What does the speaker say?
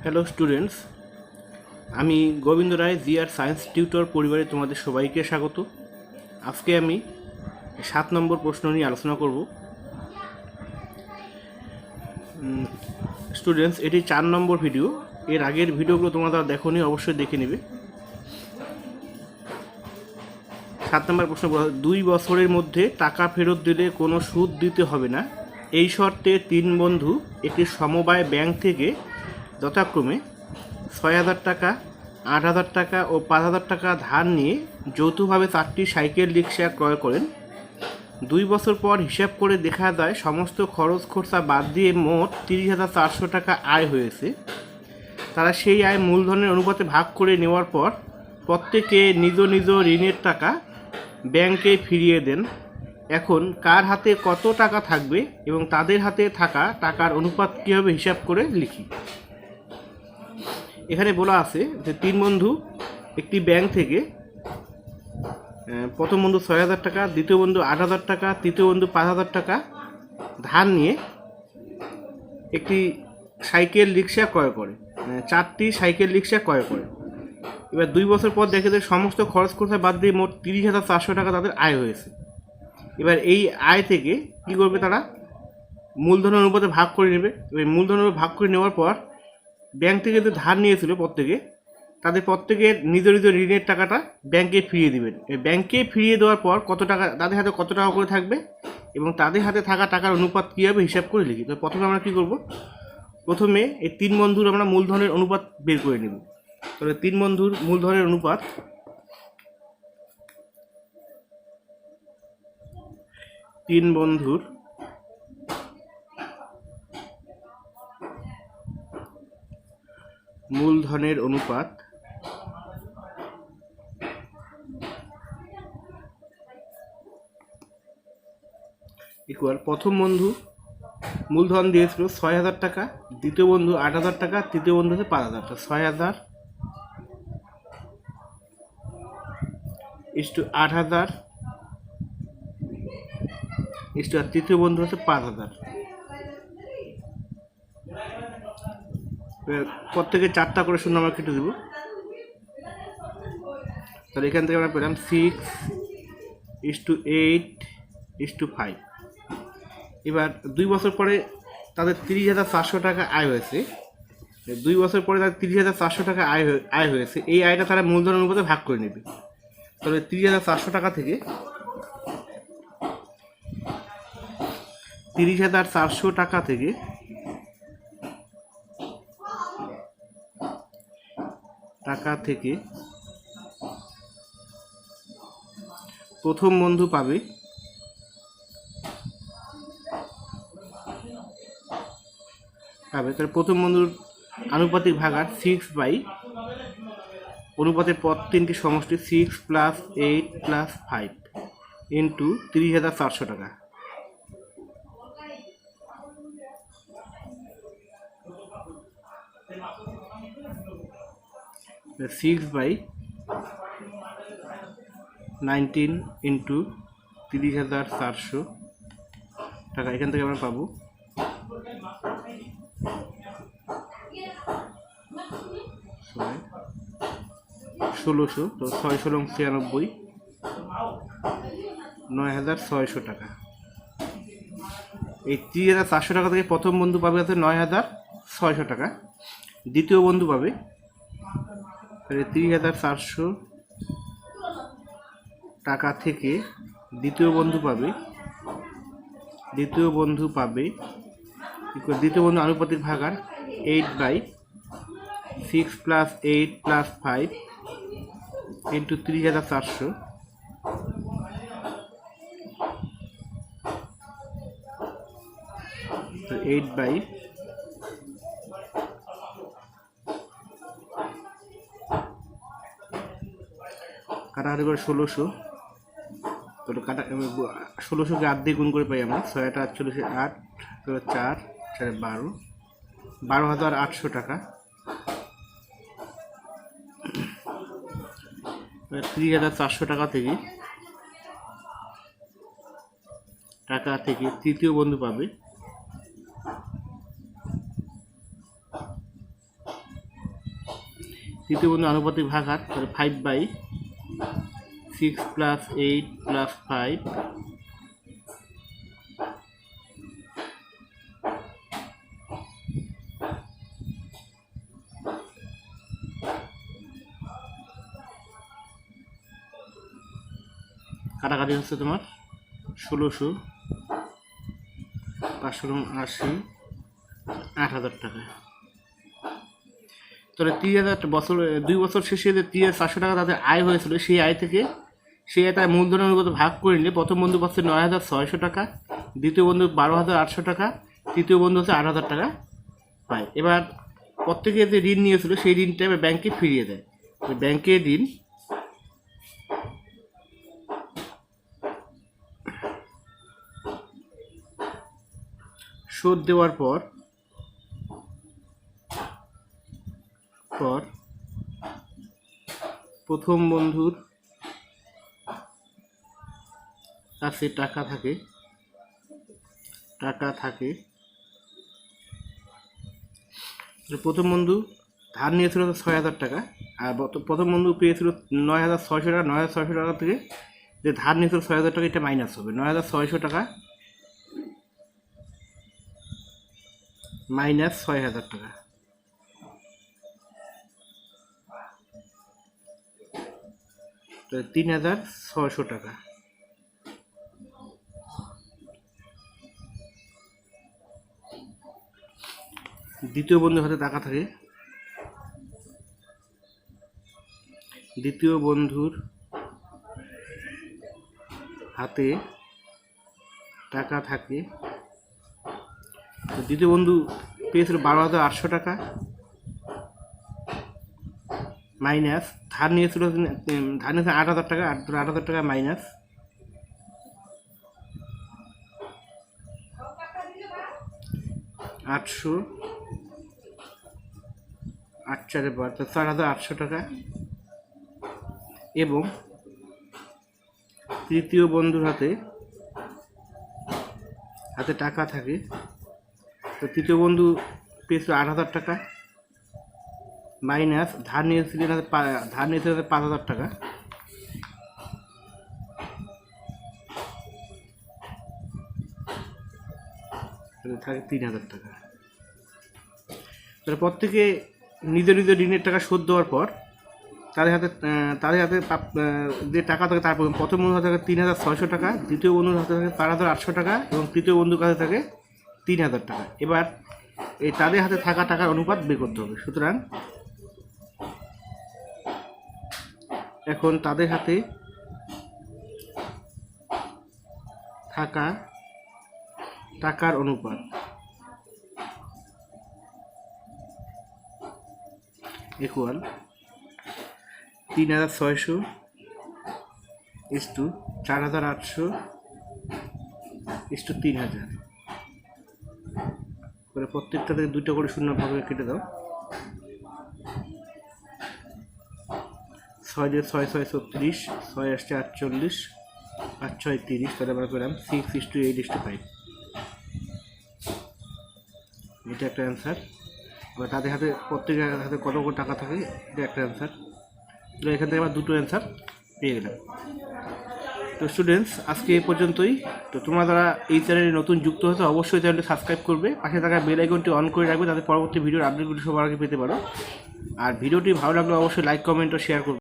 Hello students, আমি গোবিন্দ রায় GR science tutor পরিবারে তোমাদের সবাইকে স্বাগত। আজকে আমি 7 নম্বর প্রশ্ন নিয়ে আলোচনা করব। স্টুডেন্টস, এটি 4 নম্বর ভিডিও। এর আগের ভিডিওগুলো তোমরা দেখোনি, অবশ্যই দেখে নেবে। 7 নম্বর প্রশ্ন, 2 বছরের মধ্যে টাকা ফেরত দিলে কোনো সুদ দিতে হবে না, এই শর্তে 3 বন্ধু একটি সমবায় ব্যাংক থেকে যথাক্রমে 6,000 টাকা, 8,000 টাকা ও 5,000 টাকা ধার নিয়ে যৌথভাবে 4টি সাইকেল রিক্সা ক্রয় করেন। 2 বছর পর হিসাব করে দেখা যায় সমস্ত খরচ খরচা বাদ দিয়ে মোট 30,400 টাকা আয় হয়েছে। তারা সেই আয় মূলধনের অনুপাতে ভাগ করে নেওয়ার পর প্রত্যেকে নিজ নিজ ঋণের টাকা ব্যাংকে ফিরিয়ে দেন। এখন কার হাতে কত টাকা থাকবে এবং তাদের হাতে থাকা টাকার অনুপাত কীভাবে হিসাব করে লিখি। এখানে বলা আছে যে 3 বন্ধু একটি ব্যাংক থেকে প্রথম বন্ধু 6,000 টাকা, দ্বিতীয় বন্ধু 8,000 টাকা, তৃতীয় বন্ধু 5,000 টাকা ধার নিয়ে একটি সাইকেল রিক্সা ক্রয় করে, 4টি সাইকেল রিক্সা ক্রয় করে। এবার 2 বছর পর দেখে যে সমস্ত খরচ খরচা বাদ দিয়ে মোট 30,400 টাকা তাদের আয় হয়েছে। এবার এই আয় থেকে কী করবে, তারা মূলধনের অনুপাতে ভাগ করে নেবে। এবার মূলধনের ভাগ করে নেওয়ার পর ব্যাংক থেকে যে ধার নিয়েছিল তাদের প্রত্যেকের নিজ নিজ ঋণের টাকাটা ব্যাংকে ফিরিয়ে দেবেন। ব্যাংকে ফিরিয়ে দেওয়ার পর কত টাকা তাদের হাতে কত টাকা করে থাকবে এবং তাদের হাতে থাকা টাকার অনুপাত কীভাবে হিসাব করে লিখি। তো প্রথমে আমরা কী করব, প্রথমে এই 3 বন্ধুর আমরা মূলধনের অনুপাত বের করে নেব। তাহলে 3 বন্ধুর মূলধনের অনুপাত, মূলধনের অনুপাত ইকুয়াল, প্রথম বন্ধু মূলধন দিয়েছিল 6,000 টাকা, দ্বিতীয় বন্ধু 8,000 টাকা, তৃতীয় বন্ধু হচ্ছে 5,000 টাকা। 6,000 ইস টু 8,000 ইস টু, আর তৃতীয় বন্ধু হচ্ছে 5,000। প্রত্যেকে 4টা করে শূন্য আমরা কেটে দেবো। তাহলে এখান থেকে আমরা পেলাম 6:8:5। এবার 2 বছর পরে তাদের 30,400 টাকা আয় হয়েছে। 2 বছর পরে তাদের 30,400 টাকা আয় হয়েছে। এই আয়টা তারা মূলধন অনুপাতে ভাগ করে নেবে। তাহলে 30,400 টাকা থেকে 30,400 টাকা থেকে প্রথম বন্ধু পাবে তাহলে প্রথম বন্ধুর আনুপাতিক ভাগার 6 অনুপাতের পর 3টি সমষ্টি 6 + 8 + 5 ইন্টু 30,400 টাকা। 6/19 ইন্টু 30,400 টাকা। এখান থেকে আমরা পাবো 1,600। তো 6,96 9,600 টাকা। এই 30,400 টাকা থেকে প্রথম বন্ধু পাবে হচ্ছে 9,600 টাকা। দ্বিতীয় বন্ধু পাবে, তাহলে 30,400 টাকা থেকে দ্বিতীয় বন্ধু পাবে দ্বিতীয় বন্ধু আনুপাতিক ভাগার 8/6 + 8 + 5 ইন্টু 30,400 8 কাটাকাটি করে 1,600। তাহলে 1,600কে 8 দিয়ে গুণ করে পাই আমরা 6/8 = 8, 4 4 12, 12,800 টাকা। 30,400 টাকা থেকে তৃতীয় বন্ধু পাবে তৃতীয় বন্ধু আনুপাতিক ভাগাহার, তাহলে 5/6 + 8 + 5 কাটাকাটি হচ্ছে তোমার 1600, 580, 8,000 টাকা। তাহলে 30,000 বছর 2 বছর শেষে যে 30,400 টাকা তাদের আয় হয়েছিল, সেই আয় থেকে তার মূলধনের অনুপাতে ভাগ করে নিলে প্রথম বন্ধু পাচ্ছে 9,600 টাকা, দ্বিতীয় বন্ধু 12,800 টাকা, তৃতীয় বন্ধু হচ্ছে 8,000 টাকা পায়। এবার প্রত্যেকে যে ঋণ নিয়েছিল সেই ঋণটা এবার ব্যাংকে ফিরিয়ে দেয়। ব্যাংকের ঋণ শোধ দেওয়ার পর প্রথম বন্ধুর কাছে টাকা থাকে প্রথম বন্ধু ধার নিয়েছিল 6,000 টাকা, আর প্রথম বন্ধু পেয়েছিল 9,600 টাকা। 9,600 টাকা থেকে যে ধার নিয়েছিল 6,000 টাকা, এটা মাইনাস হবে। 9,600 টাকা মাইনাস 6,000 টাকা, তো 3,600 টাকা। দ্বিতীয় বন্ধুর হাতে টাকা থাকে, দ্বিতীয় বন্ধুর হাতে টাকা থাকে, দ্বিতীয় বন্ধু পেয়েছিল 12,800 টাকা, মাইনাস ধার নিয়েছিল 8,000 টাকা, 8,000 টাকা মাইনাস 800, 4,800 টাকা। এবং তৃতীয় বন্ধুর হাতে টাকা থাকে, তো তৃতীয় বন্ধু পেয়েছিল 8,000 টাকা, মাইনাস ধার নিয়েছিলেন 5,000 টাকা, থাকে 3,000 টাকা। তাহলে প্রত্যেকে নিজ নিজ ঋণের টাকা শোধ দেওয়ার পর তাদের হাতে যে টাকা থাকে, তারপর প্রথম বন্ধুর হাতে থাকে 3,600 টাকা, দ্বিতীয় বন্ধুর হাতে থাকে 4,800 টাকা এবং তৃতীয় বন্ধুর কাছে থাকে 3,000 টাকা। এবার এই তাদের হাতে থাকা টাকার অনুপাত বের করতে হবে। সুতরাং এখন তাদের হাতে থাকা টাকার অনুপাত ইকুয়াল 3,600 = 4,800 = 3,000 করে প্রত্যেকটা থেকে 2টা করে শূন্য ভাগে কেটে দাও। 6 দিয়ে 6 6 36, 6 আসছে 48, 8 6 30, তাহলে আমরা পেলাম 6:8:5। এটা একটা অ্যান্সার। এবার তাদের হাতে প্রত্যেকের হাতে কত করে টাকা থাকে, এটা একটা অ্যান্সার। তো এখান থেকে আমরা 2টো অ্যান্সার পেয়ে গেলাম। তো স্টুডেন্টস, আজকে এই পর্যন্তই। তো তোমরা যারা এই চ্যানেলে নতুন যুক্ত হয়েছে অবশ্যই চ্যানেলটি সাবস্ক্রাইব করবে, পাশে থাকা বেল আইকনটি অন করে রাখবে, তাতে পরবর্তী ভিডিওর আপডেটগুলি সবার আগে পেতে পারো। আর ভিডিওটি ভালো লাগলে অবশ্যই লাইক, কমেন্ট ও শেয়ার করবে।